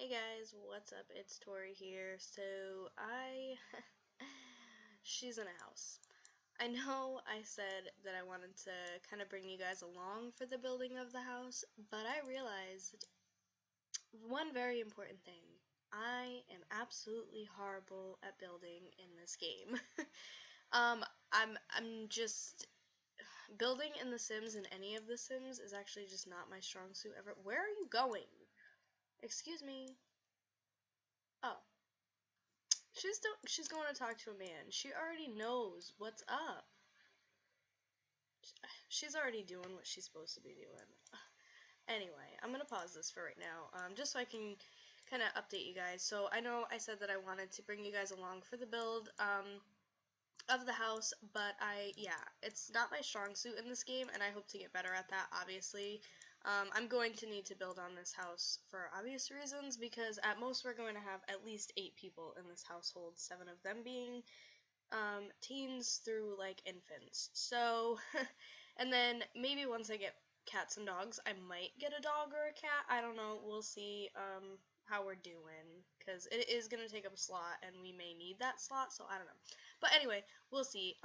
Hey guys, what's up? It's Tori here. She's in a house. I know I said that I wanted to kind of bring you guys along for the building of the house, but I realized one very important thing. I am absolutely horrible at building in this game. um, I'm just building in The Sims, and any of The Sims is actually just not my strong suit ever. Where are you going? Excuse me. Oh. She's going to talk to a man. She already knows what's up. She's already doing what she's supposed to be doing. Anyway, I'm gonna pause this for right now, just so I can kind of update you guys. So I know I said that I wanted to bring you guys along for the build of the house, but it's not my strong suit in this game, and I hope to get better at that, obviously. I'm going to need to build on this house for obvious reasons, because at most we're going to have at least 8 people in this household, 7 of them being teens through like infants. So, and then maybe once I get cats and dogs, I might get a dog or a cat. I don't know. We'll see how we're doing, because it is going to take up a slot and we may need that slot, so I don't know. But anyway, we'll see.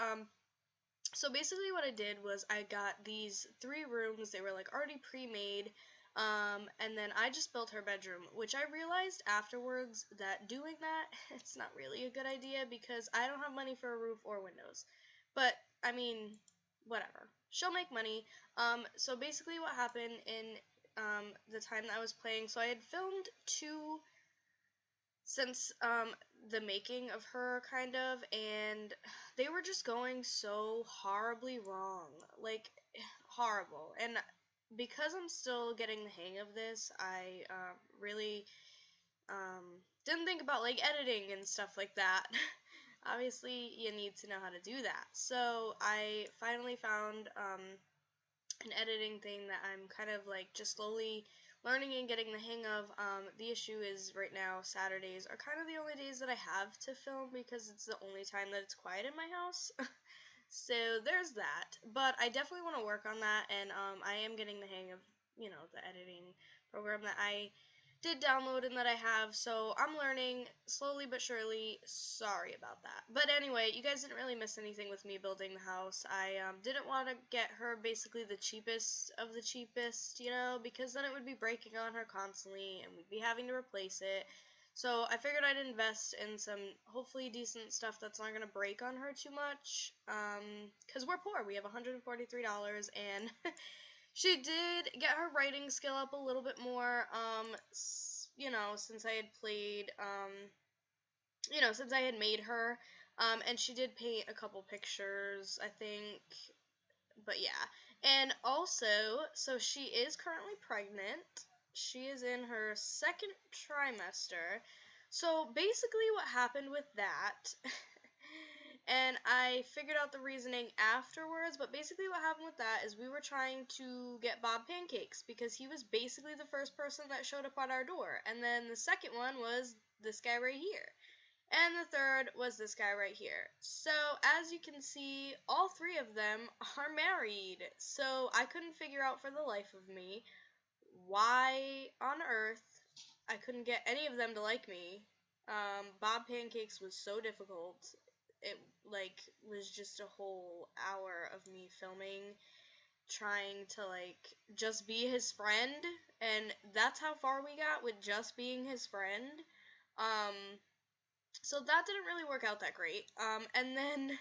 So basically what I did was I got these 3 rooms. They were like already pre-made. And then I just built her bedroom, which I realized afterwards that doing that, it's not really a good idea because I don't have money for a roof or windows. But, I mean, whatever. She'll make money. So basically what happened in the time that I was playing, so I had filmed 2 since the making of her, kind of, and they were just going so horribly wrong. Like, horrible. And because I'm still getting the hang of this, I really didn't think about like editing and stuff like that. Obviously, you need to know how to do that. So I finally found an editing thing that I'm kind of like just slowly learning and getting the hang of. The issue is right now Saturdays are kind of the only days that I have to film because it's the only time that it's quiet in my house. So there's that, but I definitely want to work on that, and I am getting the hang of, the editing program that I did download and that I have, so I'm learning slowly but surely. Sorry about that. But anyway, you guys didn't really miss anything with me building the house. I didn't want to get her basically the cheapest of the cheapest, because then it would be breaking on her constantly and we'd be having to replace it. So I figured I'd invest in some hopefully decent stuff that's not going to break on her too much, because we're poor. We have $143, and she did get her writing skill up a little bit more, since I had played, since I had made her, and she did paint a couple pictures, I think, but yeah. And also, so she is currently pregnant. She is in her 2nd trimester. So basically what happened with that, and I figured out the reasoning afterwards, but basically what happened with that is we were trying to get Bob pancakes because he was basically the first person that showed up at our door. And then the second one was this guy right here. And the third was this guy right here. So, as you can see, all 3 of them are married. So, I couldn't figure out for the life of me why on earth I couldn't get any of them to like me. Bob Pancakes was so difficult. It, was just a whole hour of me filming, trying to, just be his friend. And that's how far we got with just being his friend. So that didn't really work out that great. And then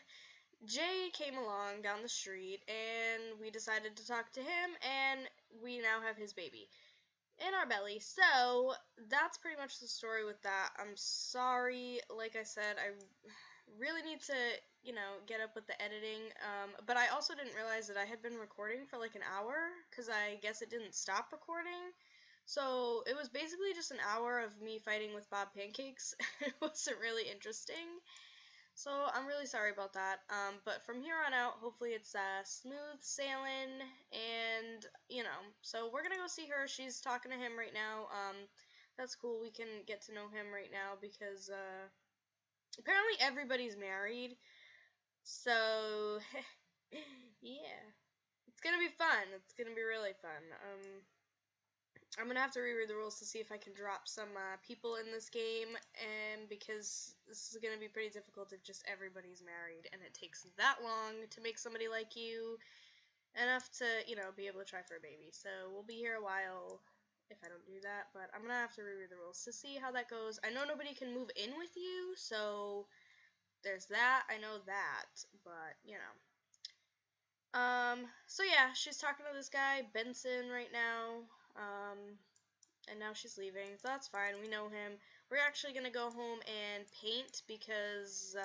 Jay came along down the street, and we decided to talk to him, and we now have his baby in our belly. So that's pretty much the story with that. I'm sorry, like I said, I really need to, get up with the editing. But I also didn't realize that I had been recording for like an hour, because I guess it didn't stop recording. So it was basically just an hour of me fighting with Bob Pancakes. It wasn't really interesting. So I'm really sorry about that. But from here on out, hopefully it's smooth sailing, and, so we're gonna go see her. She's talking to him right now. That's cool. We can get to know him right now because apparently everybody's married. So, yeah. It's gonna be fun. It's gonna be really fun. I'm gonna have to reread the rules to see if I can drop some people in this game, and because this is gonna be pretty difficult if just everybody's married, and it takes that long to make somebody like you enough to, you know, be able to try for a baby. So we'll be here a while if I don't do that, but I'm gonna have to reread the rules to see how that goes. I know nobody can move in with you, so there's that. I know that, but you know. So yeah, she's talking to this guy, Benson, right now. And now she's leaving, so that's fine. We know him. We're actually gonna go home and paint because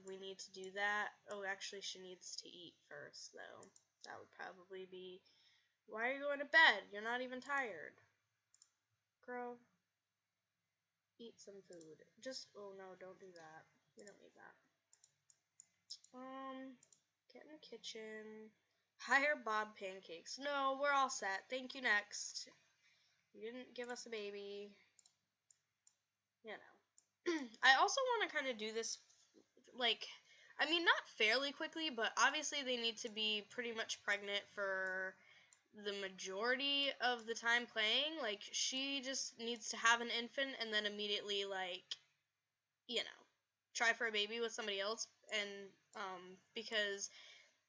we need to do that. Oh, actually, she needs to eat first, though. That would probably be. Why are you going to bed? You're not even tired. Girl, eat some food. Just, oh no, don't do that. We don't need that. Get in the kitchen. Hire Bob Pancakes. No, we're all set. Thank you, next. You didn't give us a baby. You know. I also want to kind of do this, like, I mean, not fairly quickly, but obviously they need to be pretty much pregnant for the majority of the time playing. Like, she just needs to have an infant and then immediately, like, you know, try for a baby with somebody else. And, because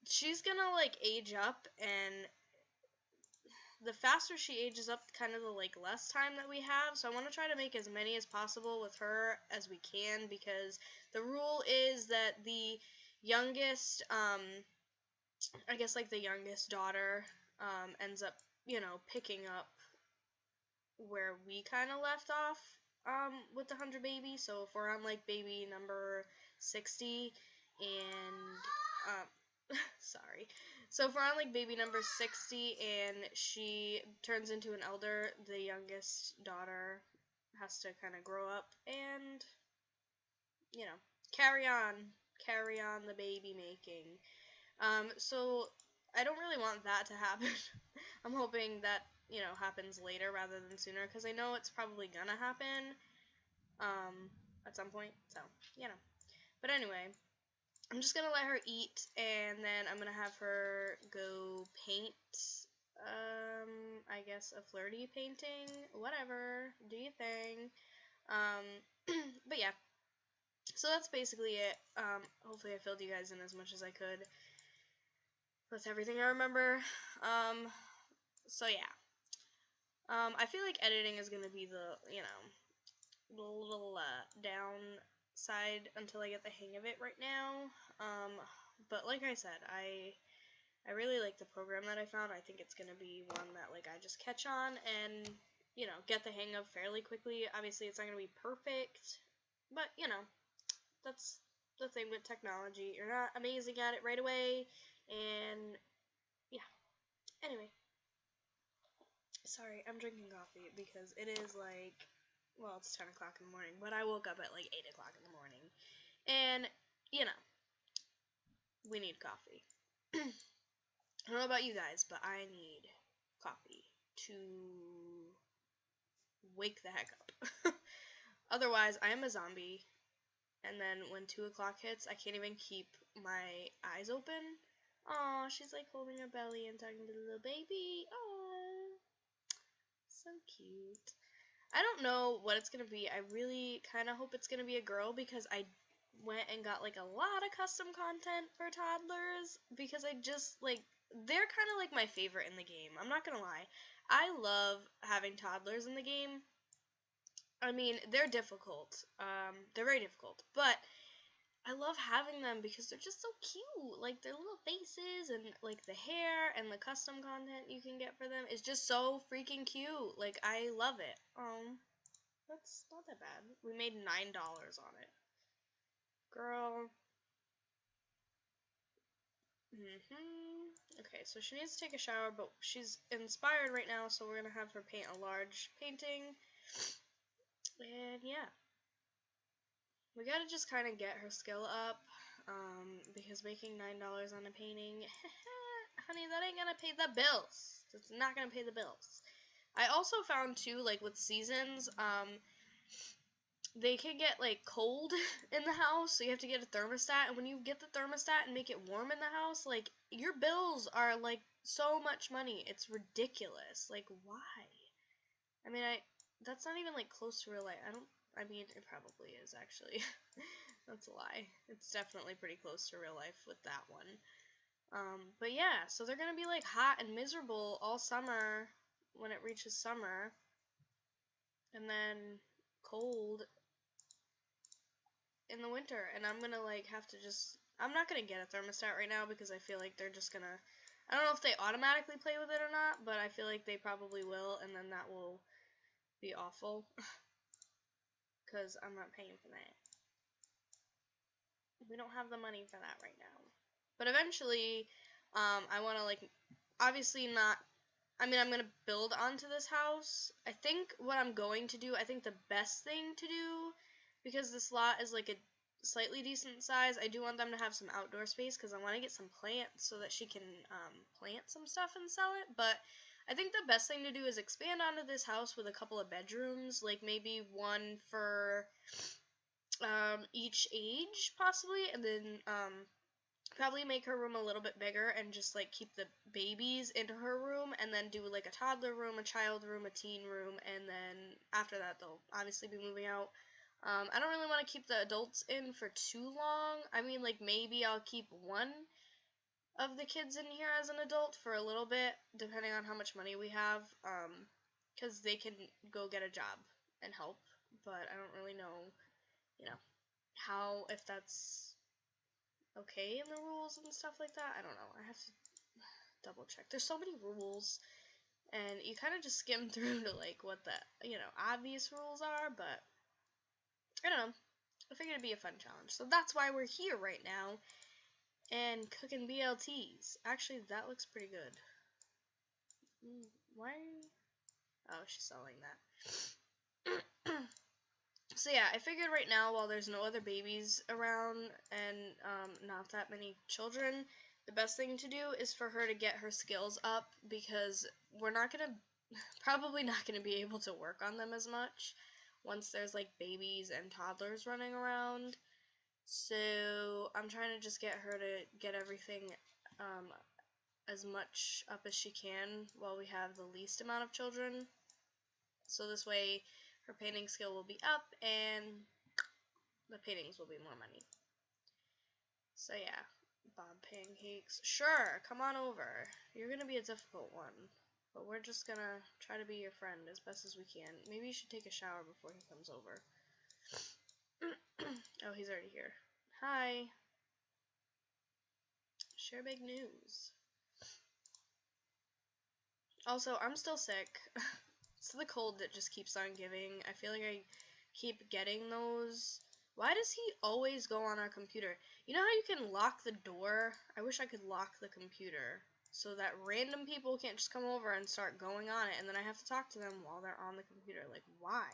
she's gonna, like, age up, and the faster she ages up, kind of the, like, less time that we have. So I want to try to make as many as possible with her as we can, because the rule is that the youngest, I guess, like, the youngest daughter, ends up, you know, picking up where we kind of left off, with the 100 baby. So if we're on, like, baby number 60, and, sorry. So if we're on, like, baby number 60 and she turns into an elder, the youngest daughter has to kind of grow up and, you know, carry on the baby making. So I don't really want that to happen. I'm hoping that, you know, happens later rather than sooner, because I know it's probably gonna happen, at some point, so, you know. But anyway, I'm just gonna let her eat, and then I'm gonna have her go paint, I guess a flirty painting, whatever, do your thing. But yeah, so that's basically it. Hopefully I filled you guys in as much as I could. That's everything I remember. So yeah. I feel like editing is gonna be the, you know, little downside until I get the hang of it right now. But like I said, I really like the program that I found. I think it's gonna be one that, like, I just catch on and, you know, get the hang of fairly quickly. Obviously, it's not gonna be perfect, but you know, that's the thing with technology. You're not amazing at it right away, and yeah. Anyway, sorry, I'm drinking coffee because it is like, well, it's 10 o'clock in the morning, but I woke up at like 8 o'clock in the morning. And, you know, we need coffee. I don't know about you guys, but I need coffee to wake the heck up. Otherwise, I am a zombie, and then when 2 o'clock hits, I can't even keep my eyes open. Aw, she's like holding her belly and talking to the little baby. Aw, so cute. I don't know what it's gonna be. I really kind of hope it's gonna be a girl, because I went and got like a lot of custom content for toddlers, because I just, like, they're kind of like my favorite in the game. I'm not gonna lie. I love having toddlers in the game. I mean, they're difficult. They're very difficult, but I love having them because they're just so cute. Like, their little faces and, like, the hair and the custom content you can get for them is just so freaking cute. Like, I love it. That's not that bad. We made $9 on it. Girl. Okay, so she needs to take a shower, but she's inspired right now, so we're gonna have her paint a large painting. And yeah. We gotta just kind of get her skill up, because making $9 on a painting, honey, that ain't gonna pay the bills. It's not gonna pay the bills. I also found, too, like, with seasons, they can get, like, cold in the house, so you have to get a thermostat, and when you get the thermostat and make it warm in the house, like, your bills are, like, so much money. It's ridiculous. Like, why? I mean, that's not even like close to real life. I mean, it probably is actually. That's a lie. It's definitely pretty close to real life with that one. But yeah, so they're gonna be like hot and miserable all summer when it reaches summer, and then cold in the winter. And I'm gonna like have to I'm not gonna get a thermostat right now because I feel like they're just gonna, I don't know if they automatically play with it or not, but I feel like they probably will, and then that will be awful because I'm not paying for that. We don't have the money for that right now. But eventually, I want to like, obviously not, I mean, I'm going to build onto this house. I think what I'm going to do, I think the best thing to do, because this lot is like a slightly decent size, I do want them to have some outdoor space because I want to get some plants so that she can plant some stuff and sell it. But I think the best thing to do is expand onto this house with a couple of bedrooms, like maybe one for each age possibly, and then probably make her room a little bit bigger and just like keep the babies into her room, and then do like a toddler room, a child room, a teen room, and then after that they'll obviously be moving out. I don't really want to keep the adults in for too long. I mean, like maybe I'll keep one of the kids in here as an adult for a little bit, depending on how much money we have, because they can go get a job and help, but I don't really know, you know, if that's okay in the rules and stuff like that. I don't know. I have to double check. There's so many rules, and you kind of just skim through to like what the, obvious rules are, but I don't know. I figured it'd be a fun challenge. So that's why we're here right now and cooking BLTs. Actually, that looks pretty good. Why? Oh, she's selling that. So yeah, I figured right now, while there's no other babies around and not that many children, the best thing to do is for her to get her skills up, because we're probably not gonna be able to work on them as much once there's like babies and toddlers running around. So I'm trying to just get her to get everything as much up as she can while we have the least amount of children. So this way her painting skill will be up and the paintings will be more money. So yeah, Bob Pancakes. Sure, come on over. You're gonna be a difficult one, but we're just gonna try to be your friend as best as we can. Maybe you should take a shower before he comes over. Oh, he's already here. Hi. Share big news. Also, I'm still sick. It's the cold that just keeps on giving. I feel like I keep getting those. Why does he always go on our computer? You know how you can lock the door? I wish I could lock the computer so that random people can't just come over and start going on it, and then I have to talk to them while they're on the computer. Like, why?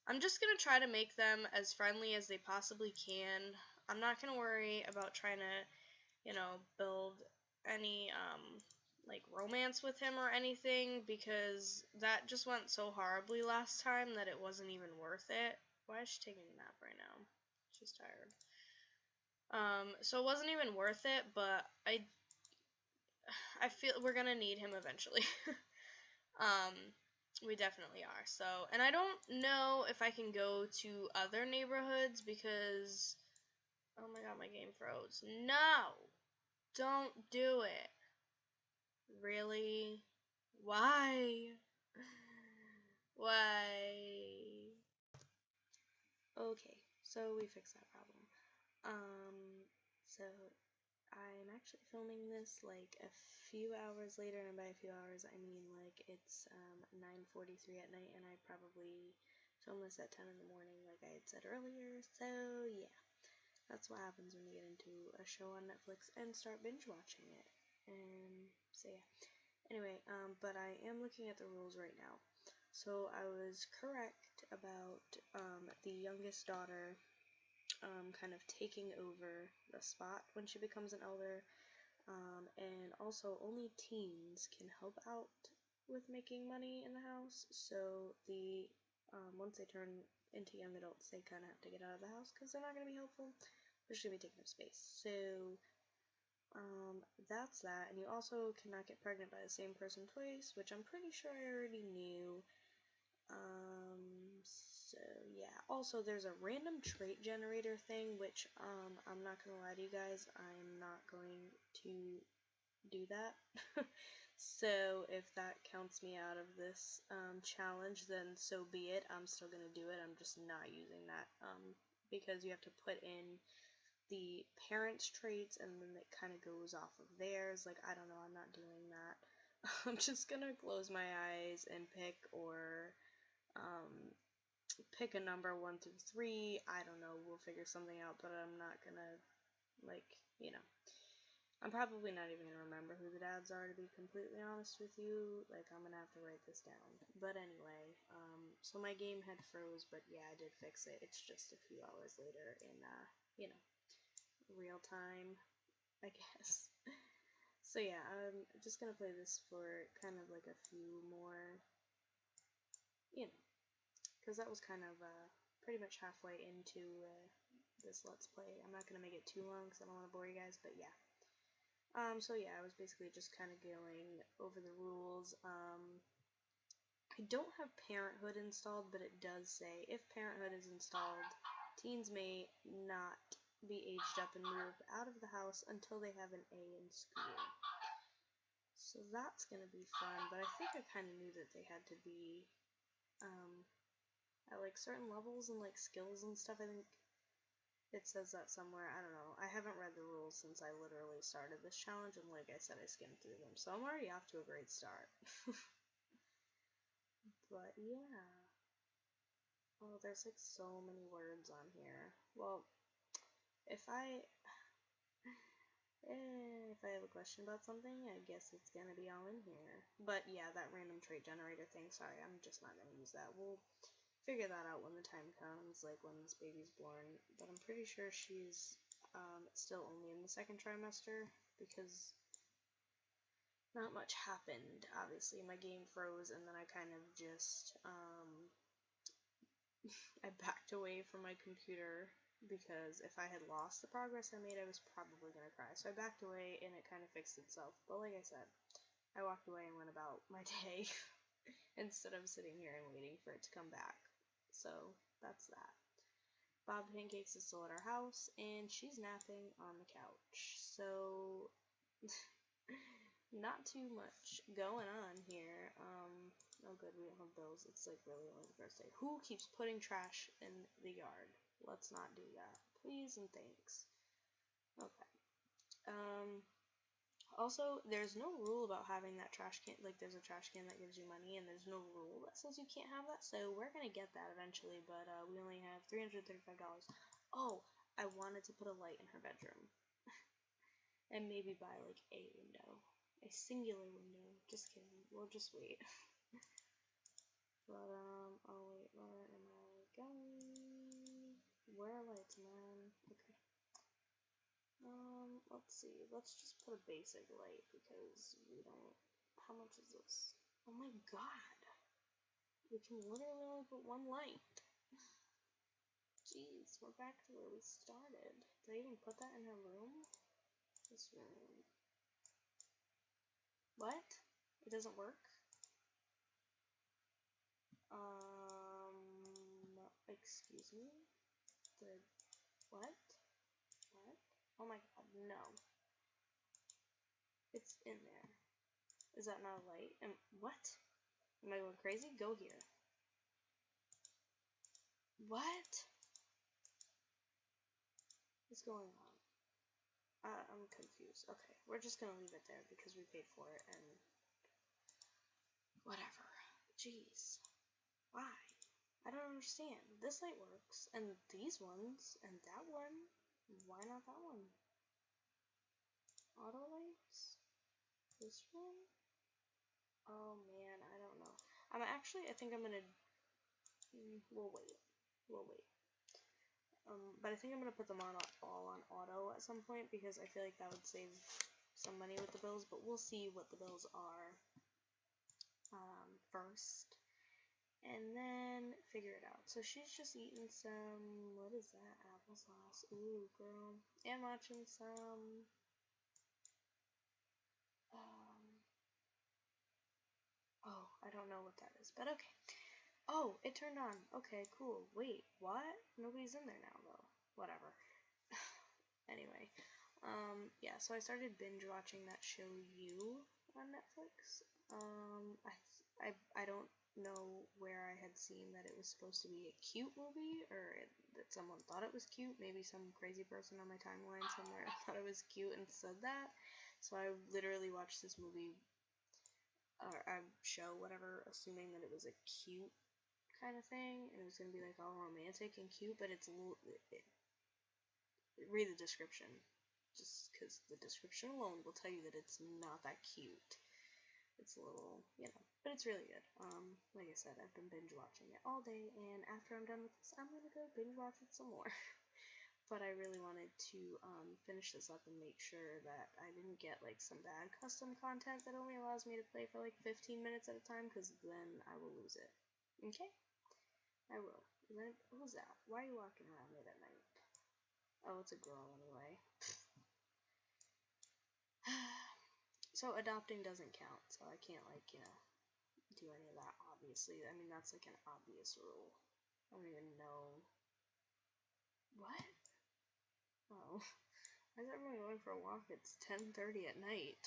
I'm just going to try to make them as friendly as they possibly can. I'm not going to worry about trying to, build any, like, romance with him or anything, because that just went so horribly last time that it wasn't even worth it. Why is she taking a nap right now? She's tired. So it wasn't even worth it, but I feel we're gonna need him eventually. We definitely are. So, and I don't know if I can go to other neighborhoods because, oh my god, my game froze. No! Don't do it. Really? Why? Why? Okay, so we fixed that problem. So I'm actually filming this like a few hours later, and by a few hours I mean like it's 9:43 at night, and I probably film this at 10 in the morning like I had said earlier. So yeah, that's what happens when you get into a show on Netflix and start binge watching it. And so yeah. Anyway, but I am looking at the rules right now. So I was correct about the youngest daughter kind of taking over the spot when she becomes an elder, and also only teens can help out with making money in the house. So the once they turn into young adults, they kind of have to get out of the house because they're not going to be helpful. They're just going to be taking up space. So That's that. And you also cannot get pregnant by the same person twice, which I'm pretty sure I already knew. So yeah. Also, there's a random trait generator thing, which, I'm not gonna lie to you guys, I'm not going to do that. So if that counts me out of this, challenge, then so be it. I'm still gonna do it. I'm just not using that, because you have to put in the parents' traits, and then it kind of goes off of theirs. Like, I don't know, I'm not doing that. I'm just gonna close my eyes and pick, or pick a number 1 through 3. I don't know, we'll figure something out, but I'm not gonna, like, I'm probably not even gonna remember who the dads are, to be completely honest with you. Like, I'm gonna have to write this down. But anyway, so my game had froze, but yeah, I did fix it. It's just a few hours later in, real time, I guess. So yeah, I'm just gonna play this for kind of like a few more, because that was kind of, pretty much halfway into, this Let's Play. I'm not gonna make it too long because I don't want to bore you guys, but yeah. So yeah, I was basically just kind of going over the rules. I don't have Parenthood installed, but it does say, if Parenthood is installed, teens may not be aged up and move out of the house until they have an A in school. So that's going to be fun, but I think I kind of knew that they had to be, at like certain levels and like skills and stuff. I think it says that somewhere. I don't know. I haven't read the rules since I literally started this challenge, and like I said, I skimmed through them. So I'm already off to a great start. But yeah. Oh, there's like so many words on here. Well, if I if I have a question about something, I guess it's gonna be all in here. But yeah, that random trait generator thing, sorry, I'm just not gonna use that. We'll figure that out when the time comes, like when this baby's born. But I'm pretty sure she's still only in the second trimester, because not much happened. Obviously, my game froze, and then I kind of just I backed away from my computer, because if I had lost the progress I made, I was probably gonna cry. So I backed away, and it kind of fixed itself. But like I said, I walked away and went about my day instead of sitting here and waiting for it to come back. So that's that. Bob Pancakes is still at our house, and she's napping on the couch. So not too much going on here. Oh good, we don't have bills. It's like really only the first day. Who keeps putting trash in the yard? Let's not do that, please and thanks. Okay. Also, there's no rule about having that trash can. Like, there's a trash can that gives you money, and there's no rule that says you can't have that. So we're gonna get that eventually, but we only have $335. Oh, I wanted to put a light in her bedroom, and maybe buy like a window. A singular window. Just kidding. We'll just wait. But, oh wait, where am I going? Where are lights, man? Okay. Let's see. Let's just put a basic light, because we don't... How much is this? Oh my god! We can literally only put one light. Jeez, we're back to where we started. Did I even put that in her room? This room. What? It doesn't work? Excuse me? What? What? Oh my god, no. It's in there. Is that not a light? What? Am I going crazy? Go here. What is going on? I'm confused. Okay, we're just gonna leave it there because we paid for it, and whatever. Jeez. Why? I don't understand. This light works, and these ones, and that one. Why not that one? Auto lights? This one? Oh man, I don't know. I think I'm gonna, we'll wait. We'll wait. But I think I'm gonna put them on all on auto at some point, because I feel like that would save some money with the bills, but we'll see what the bills are, first, and then figure it out. So she's just eating some, what is that, applesauce, ooh girl, and watching some I don't know what that is, but okay. Oh, it turned on. Okay, cool. Wait, what? Nobody's in there now, though. Whatever. Anyway, yeah, so I started binge watching that show You on Netflix. I don't know where I had seen that it was supposed to be a cute movie, or that someone thought it was cute. Maybe some crazy person on my timeline somewhere thought it was cute and said that. So I literally watched this movie, or a show, whatever, assuming that it was a cute kind of thing, and it was gonna be like all romantic and cute, but it's read the description, just because the description alone will tell you that it's not that cute. It's a little, but it's really good. Like I said, I've been binge watching it all day, and after I'm done with this, I'm gonna go binge watch it some more. But I really wanted to finish this up and make sure that I didn't get like some bad custom content that only allows me to play for like 15 minutes at a time, because then I will lose it. Okay? I will. Who's that? Why are you walking around late at night? Oh, it's a girl anyway. So adopting doesn't count, so I can't, like, do any of that, obviously. I mean, that's like an obvious rule. I don't even know. What? Oh. Why is everyone going for a walk? It's 10:30 at night.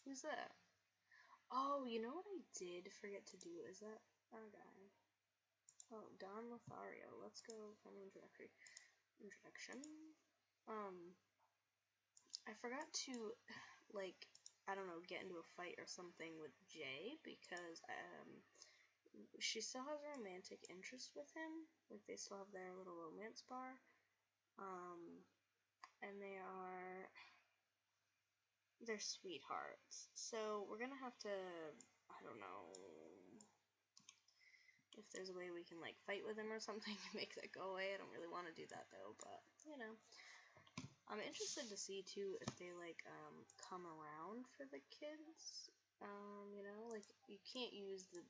Who's that? Oh, you know what I did forget to do? Is that our guy? Oh, Don Lothario. Let's go from introduction. I forgot to, like, I don't know, get into a fight or something with Jay, because she still has a romantic interest with him. Like, they still have their little romance bar. And they're sweethearts. So we're gonna have to, I don't know, if there's a way we can, like, fight with him or something to make that go away. I don't really want to do that, though, but, I'm interested to see, too, if they, like, come around for the kids. Like, you can't use the,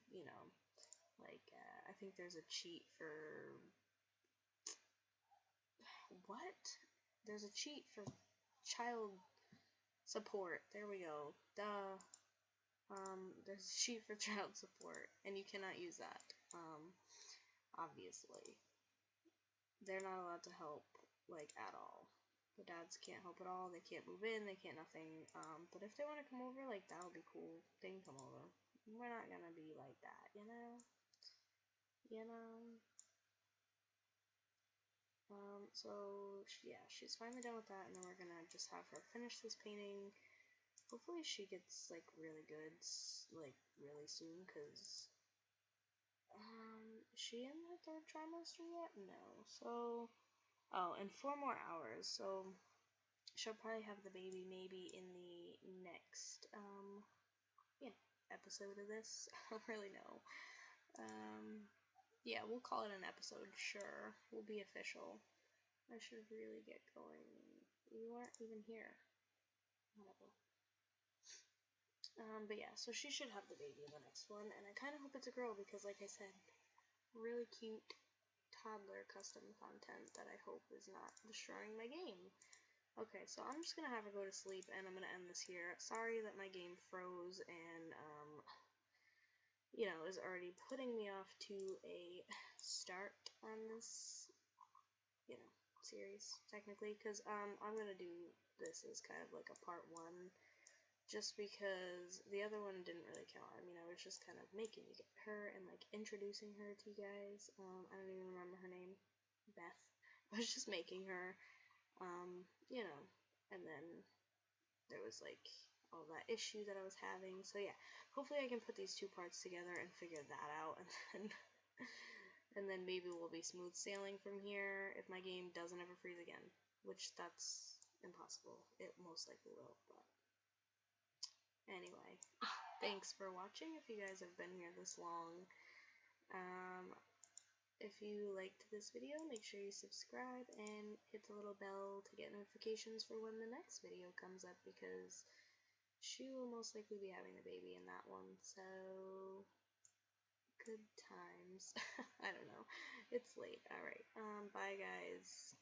like, I think there's a cheat for, what? There's a cheat for child support. There we go. Duh. There's a cheat for child support, and you cannot use that, obviously. They're not allowed to help, like, at all. The dads can't help at all, they can't move in, they can't nothing, but if they want to come over, like, that'll be cool. They can come over. We're not gonna be like that, so, yeah, she's finally done with that, and then we're gonna just have her finish this painting. Hopefully she gets, like, really good, like, really soon, because, is she in her 3rd trimester yet? No, so, oh, in 4 more hours, so she'll probably have the baby maybe in the next, episode of this. I don't really know. Yeah, we'll call it an episode, sure. We'll be official. I should really get going. You weren't even here. Whatever. But yeah, so she should have the baby in the next one, and I kind of hope it's a girl, because, like I said, really cute toddler custom content that I hope is not destroying my game. Okay, so I'm just gonna have her go to sleep, and I'm gonna end this here. Sorry that my game froze, and, is already putting me off to a start on this, series, technically, because, I'm gonna do this as kind of like a part 1, just because the other one didn't really count. I mean, I was just kind of making her and, like, introducing her to you guys. I don't even remember her name. Beth. I was just making her, and then there was, like, all that issue that I was having. So, yeah, hopefully I can put these 2 parts together and figure that out, and then maybe we'll be smooth sailing from here if my game doesn't ever freeze again, which that's impossible. It most likely will, but anyway, thanks for watching if you guys have been here this long. If you liked this video, make sure you subscribe and hit the little bell to get notifications for when the next video comes up, because she will most likely be having the baby in that one, so good times. I don't know. It's late. Alright, bye guys.